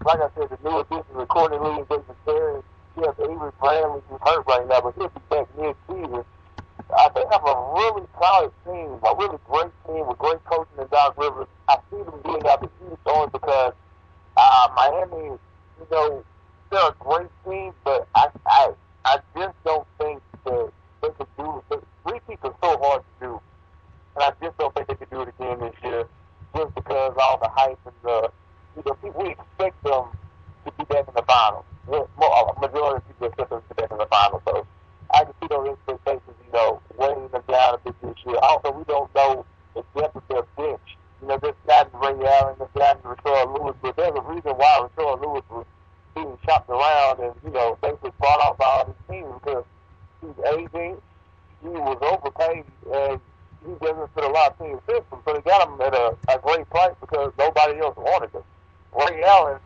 Like I said, the new additions of Courtney Lee and Jason Terry. Yes, Avery Bradley is hurt right now, but he'll be back mid-season. They have a really solid team, a really great team with great coaching in Doc Rivers. I see them getting out the East only because Miami, you know, they're a great team, but I just don't think that they could do it. Repeats are so hard to do, and I just don't think they could do it again this year, just because all the hype and the, you know, people we expect them to be back in the finals. A majority of people expect them to be back in the finals, so I can see those expectations, you know, weighing them down a bit this year. Also, we don't know the depth of their bench. You know, they've gotten Ray Allen, they've gotten Rashard Lewis, but there's a reason why Rashard Lewis was being shopped around and, you know, basically brought off by all these teams because he's aging, he was overpaid, and he doesn't fit a lot of team systems. So they got him at a great price because nobody else wanted him. Ray Allen,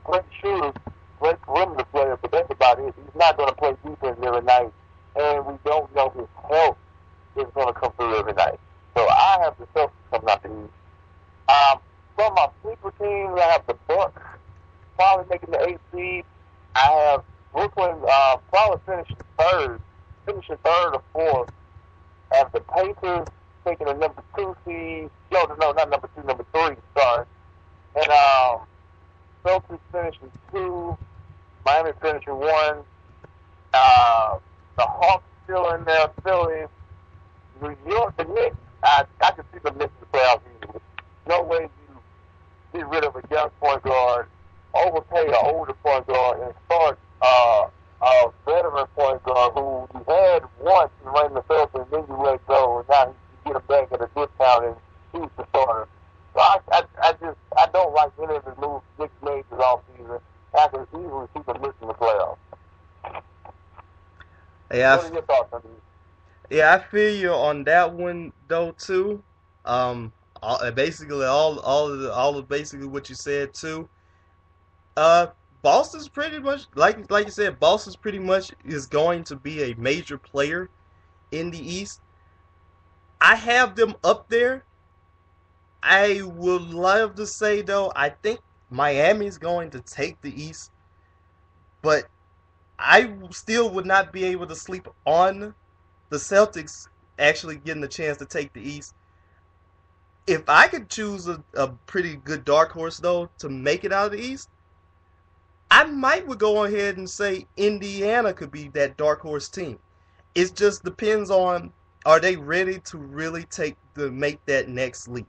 great shooter, great perimeter player, but that's about it. He's not going to play defense every night, and we don't know his health is going to come through every night. So I have the Celtics coming out the East. From my sleeper teams, I have the Bucks probably making the 8th seed. I have Brooklyn probably finishing third or fourth. I have the Pacers taking the number 2 seed. No, not number 2, number 3. Sorry. And Celtics finishing 2. Miami finishing 1. The Hawks still in there. Philly, New York, the Knicks. I can see them missing the playoffs easily. No way you get rid of a young point guard, overpay an older point guard, and start a veteran point guard who you had once in Raymond Felton, and then you let go, and now you get him back at a discount, and he's the starter. So I don't like any of the moves Knicks made this offseason. I can easily see them missing the playoffs. Yeah, What are your thoughts on these? yeah, I feel you on that one though too. Basically all of basically what you said too. Uh, Boston's pretty much like you said. Boston's pretty much is going to be a major player in the East. I have them up there. I would love to say though, I think Miami's going to take the East, but I still would not be able to sleep on the Celtics actually getting the chance to take the East. If I could choose a pretty good dark horse though to make it out of the East, I might would go ahead and say Indiana could be that dark horse team. It just depends on are they ready to really make that next leap.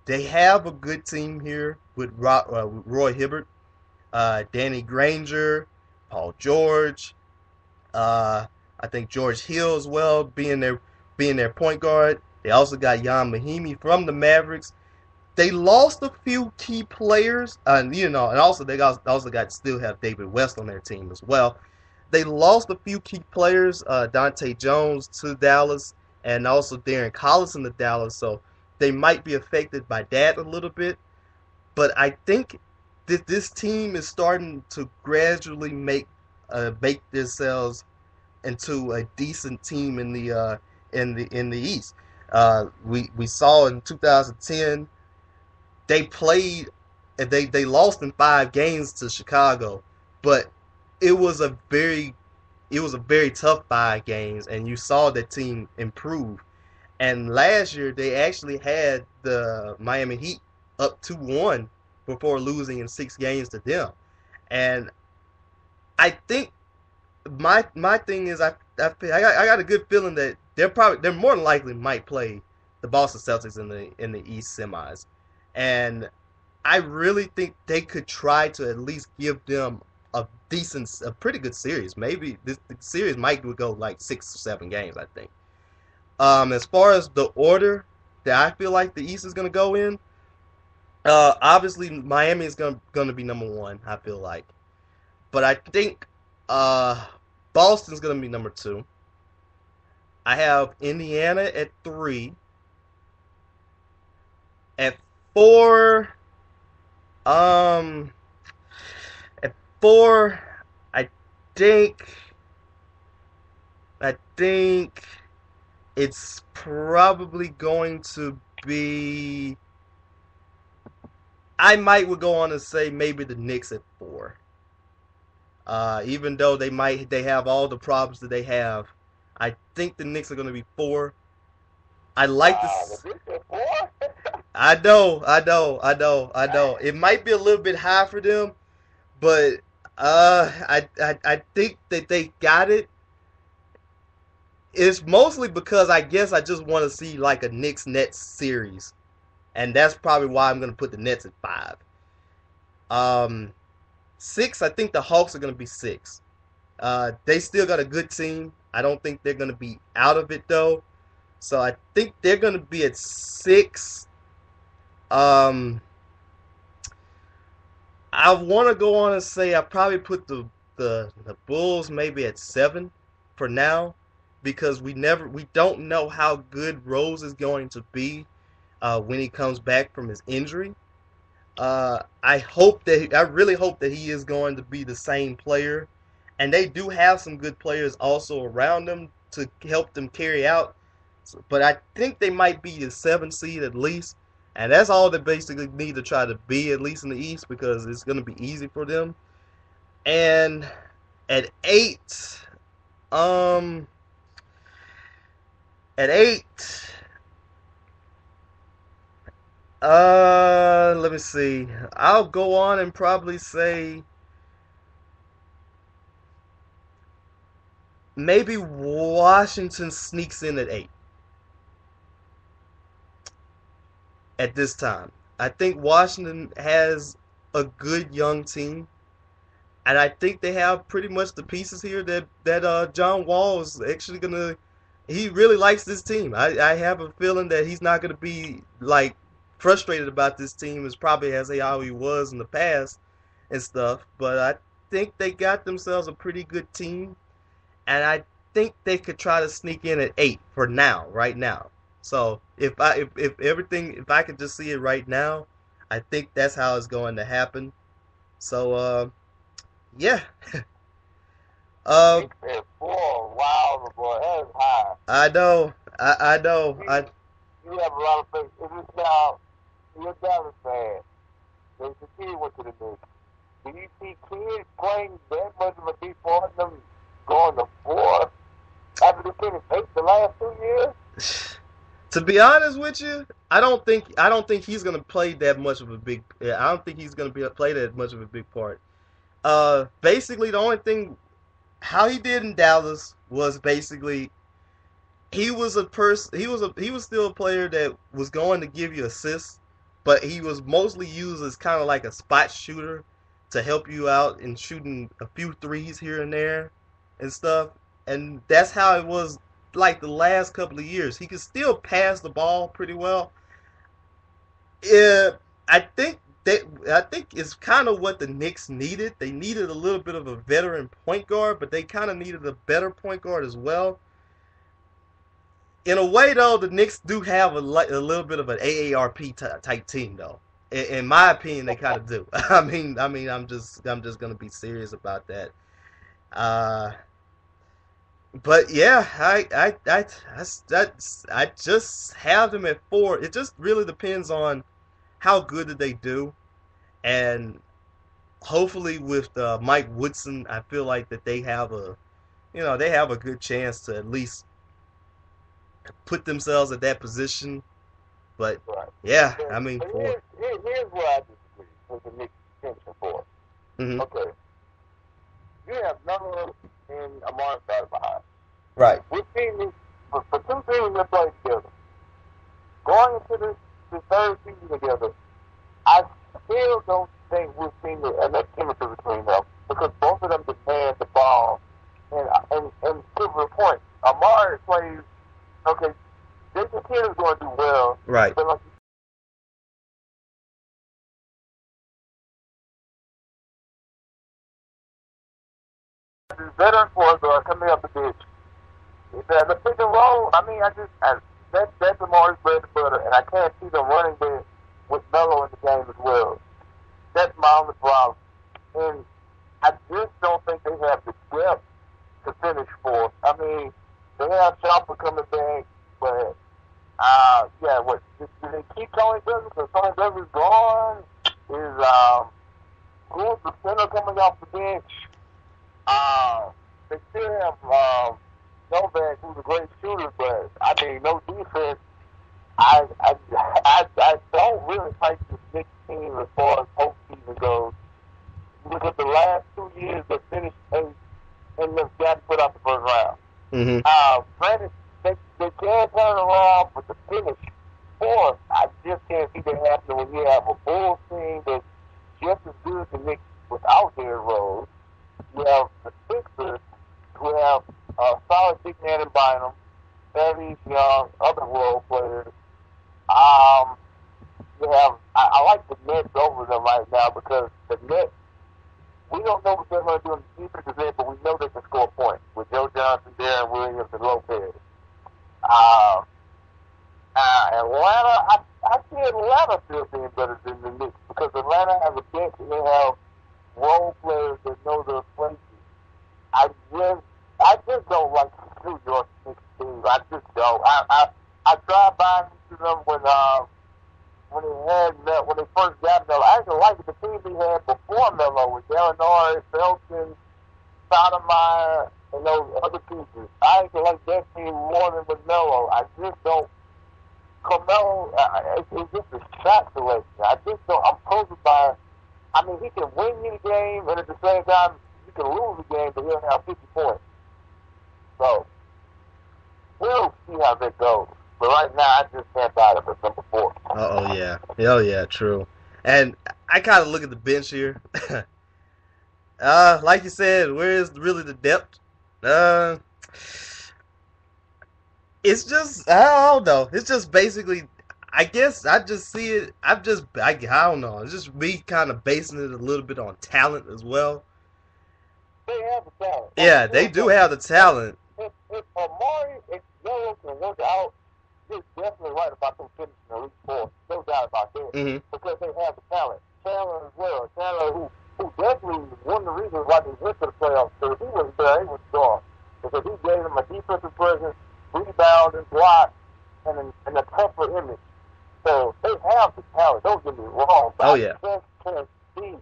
They have a good team here with Roy Hibbert, Danny Granger, Paul George. I think George Hill as well being their point guard. They also got Jan Mahimi from the Mavericks. They lost a few key players, and also they also got still have David West on their team as well. They lost a few key players, Dante Jones to Dallas, and also Darren Collison to Dallas. So they might be affected by that a little bit. But I think that this team is starting to gradually make themselves into a decent team in the East. We saw in 2010 they played they lost in 5 games to Chicago, but it was a very tough 5 games, and you saw that team improve. And last year they actually had the Miami Heat up 2-1 before losing in 6 games to them. And I think my thing is I got a good feeling that they're more than likely might play the Boston Celtics in the East semis, and I really think they could try to at least give them a pretty good series. Maybe the series might go like 6 or 7 games. I think. As far as the order that I feel like the East is gonna go in, obviously Miami is gonna be number one. I feel like, but I think uh, Boston's gonna be number two. I have Indiana at 3. At 4, um, at 4, I think, I think it's probably going to be I might would go on and say maybe the Knicks at 4. Even though they have all the problems that they have, I think the Knicks are going to be 4. I like Wow, the this. Knicks at 4? I know. It might be a little bit high for them, but I think that they got it. It's mostly because I guess I just want to see like a Knicks Nets series, and that's probably why I'm gonna put the Nets at 5. 6, I think the Hawks are gonna be 6. They still got a good team. I don't think they're gonna be out of it though, so I think they're gonna be at 6. Um, I want to go on and say I probably put the Bulls maybe at 7 for now, because we don't know how good Rose is going to be when he comes back from his injury. I really hope that he is going to be the same player, and they do have some good players also around them to help them carry out. But I think they might be the 7th seed at least, and that's all they basically need to try to be, at least in the East, because it's going to be easy for them. And at 8, um, at 8, let me see. I'll go on and probably say maybe Washington sneaks in at 8 at this time. I think Washington has a good young team, and I think they have pretty much the pieces here that John Wall is actually gonna. He really likes this team. I have a feeling that he's not gonna be like frustrated about this team as probably as how he was in the past and stuff. But I think they got themselves a pretty good team, and I think they could try to sneak in at 8 for now, right now. So if I could just see it right now, I think that's how it's going to happen. So yeah. uh, Knicks at 4. Wow, boy, that is high. I know, I know, You have a lot of faith. If it's now, you're a Dallas fan. There's a kid went to the Knicks. Do you see kids playing that much of a deep part of them going to 4 after they finished 8 the last 2 years? To be honest with you, I don't think he's gonna play that much of a big. I don't think he's gonna play that much of a big part. Basically, the only thing how he did in Dallas was basically he was a person. He was still a player that was going to give you assists, but he was mostly used as kind of like a spot shooter to help you out in shooting a few threes here and there and stuff. And that's how it was like the last couple of years. He could still pass the ball pretty well. Yeah, I think I think it's kind of what the Knicks needed. They needed a little bit of a veteran point guard, but they kind of needed a better point guard as well. In a way, though, the Knicks do have a little bit of an AARP type team, though. In my opinion, they kind of do. I'm just gonna be serious about that. Uh, but yeah, I just have them at 4. It just really depends on how good did they do, and hopefully with Mike Woodson, I feel like that they have a good chance to at least put themselves at that position. But Right. yeah, But, I mean, but 4. here's where I disagree with the Knicks' potential for. Hmm. Okay. You have Melo and Amar behind. Right. We've seen this for 2 seasons that play together. Going into this third season together, I still don't think we've seen enough chemistry between them because both of them demand the ball. And to the point, Amar plays, okay, Jason Kidd is going to do well. Right. But like veteran force are coming up the ditch. The pick and roll, that's Amar's bread and butter, and I can't see them running there with Melo in the game as well. That's my only problem. And I just don't think they have the depth to finish fourth. I mean, they have Chopper coming back, but, do they keep Tony Douglas? Because Tony Douglas is gone. is who's the center coming off the bench. They still have Novak, who's a great shooter, but I mean, no defense. I don't really like this Knicks team as far as postseason goes. Look at the last 2 years, they finished eighth and they've got to put out the first round. Granted, they can turn around, but the finish fourth, I just can't see that happening when you have a Bulls team that's just as good as the Knicks without their Rose. You have the Sixers, who have a solid big man in Bynum, Thaddeus Young, other role players. You have, I like the Nets over them right now because the Nets, we don't know what they're going to do in the defensive end, but we know they can score points with Joe Johnson, Darren Williams, and Lopez. Atlanta, I see Atlanta still being better than the Knicks because Atlanta has a bench and they have role players that know their places. I just don't like the New York Knicks team. I just don't. I tried buying into them when they first got Melo. I actually liked the team he had before Melo with Gallinari, Felton, Sotomayor, and those other pieces. I actually like that team more than with Melo. I just don't. Carmelo, it's just a shot selection. I just don't. I'm puzzled by. I mean, he can win you the game, and at the same time, you can lose the game, but he'll have 50 points. So, we'll see how that goes. But right now, I just can't buy it for number 4. Oh, yeah. Oh, yeah, true. And I kind of look at the bench here. Like you said, where is really the depth? It's just, I don't know. It's just basically, I guess I just see it. I don't know. It's just me kind of basing it a little bit on talent as well. They have the talent. Yeah, they do have the talent. If Amari, if Melo can work out, you're definitely right about them finishing at least 4. No doubt about that. Mm-hmm. Because they have the talent. Chandler as well. Chandler, who definitely one of the reasons why they went to the playoffs. So if he wasn't there, he was gone. Because he gave them a defensive presence, rebound and block, and a tougher image. So they have the talent. Don't get me wrong. But yeah. I just can't see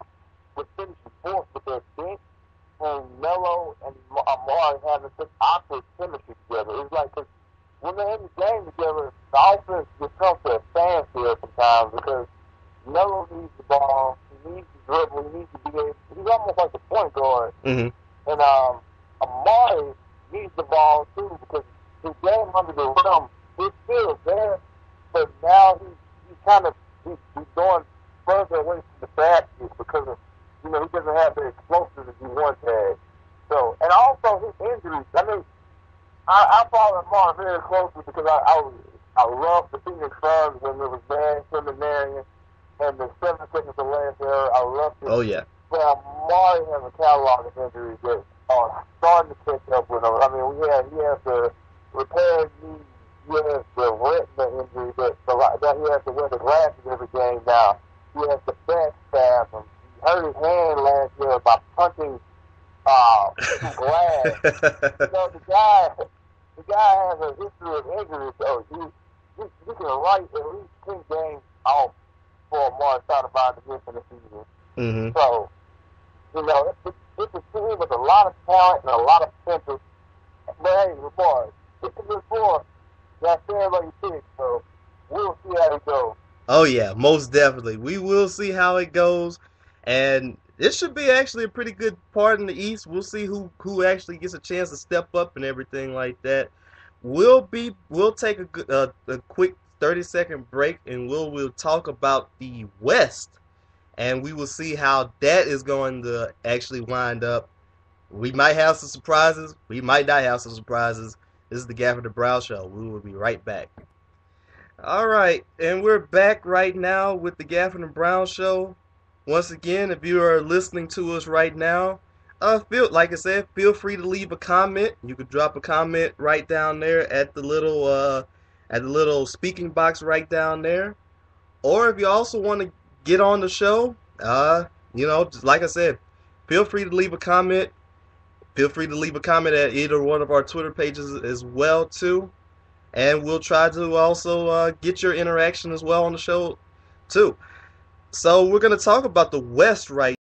the finishing 4th with their bench and Melo and Amari having such opposite chemistry together. It's like, cause when they're in the game together, the offense becomes a standstill sometimes because Melo needs the ball, he needs to dribble, he needs to be able, he's almost like the point guard. Mm-hmm. And Amari needs the ball too because his game under the rim is still there, but now he's going further away from the basket because of, he doesn't have the explosive that he once had. So, and also his injuries. I mean, I follow Amari very closely because I love the Phoenix Suns when it was Van Seminarian and the 7 seconds of last era. I loved it. Oh, yeah. But Amari has a catalog of injuries that are starting to catch up with him. I mean, he has the repair knee, he has the retina injury that he has to wear the glasses every game now. He has the back spasm. He hurt his hand last year by punching glass. The guy has a history of injuries, so he can write at least 10 games off for Amari Stoudemire to get in the season. Mm-hmm. So, it's a team with a lot of talent and a lot of potential. But hey, boys, it's a good four. That's everybody picks, so we'll see how it goes. Oh, yeah, most definitely. We will see how it goes. And it should be actually a pretty good part in the East. We'll see who actually gets a chance to step up and everything like that. We'll take a quick 30-second break, and we'll talk about the West. And we will see how that is going to actually wind up. We might have some surprises. We might not have some surprises. This is the Gafford and Brown Show. We will be right back. All right, and we're back right now with the Gafford and Brown Show. Once again, if you are listening to us right now, feel free to leave a comment. You could drop a comment right down there at the little speaking box right down there. Or if you also want to get on the show, just like I said, feel free to leave a comment. Feel free to leave a comment at either one of our Twitter pages as well too, and we'll try to also get your interaction as well on the show too. So we're gonna talk about the West right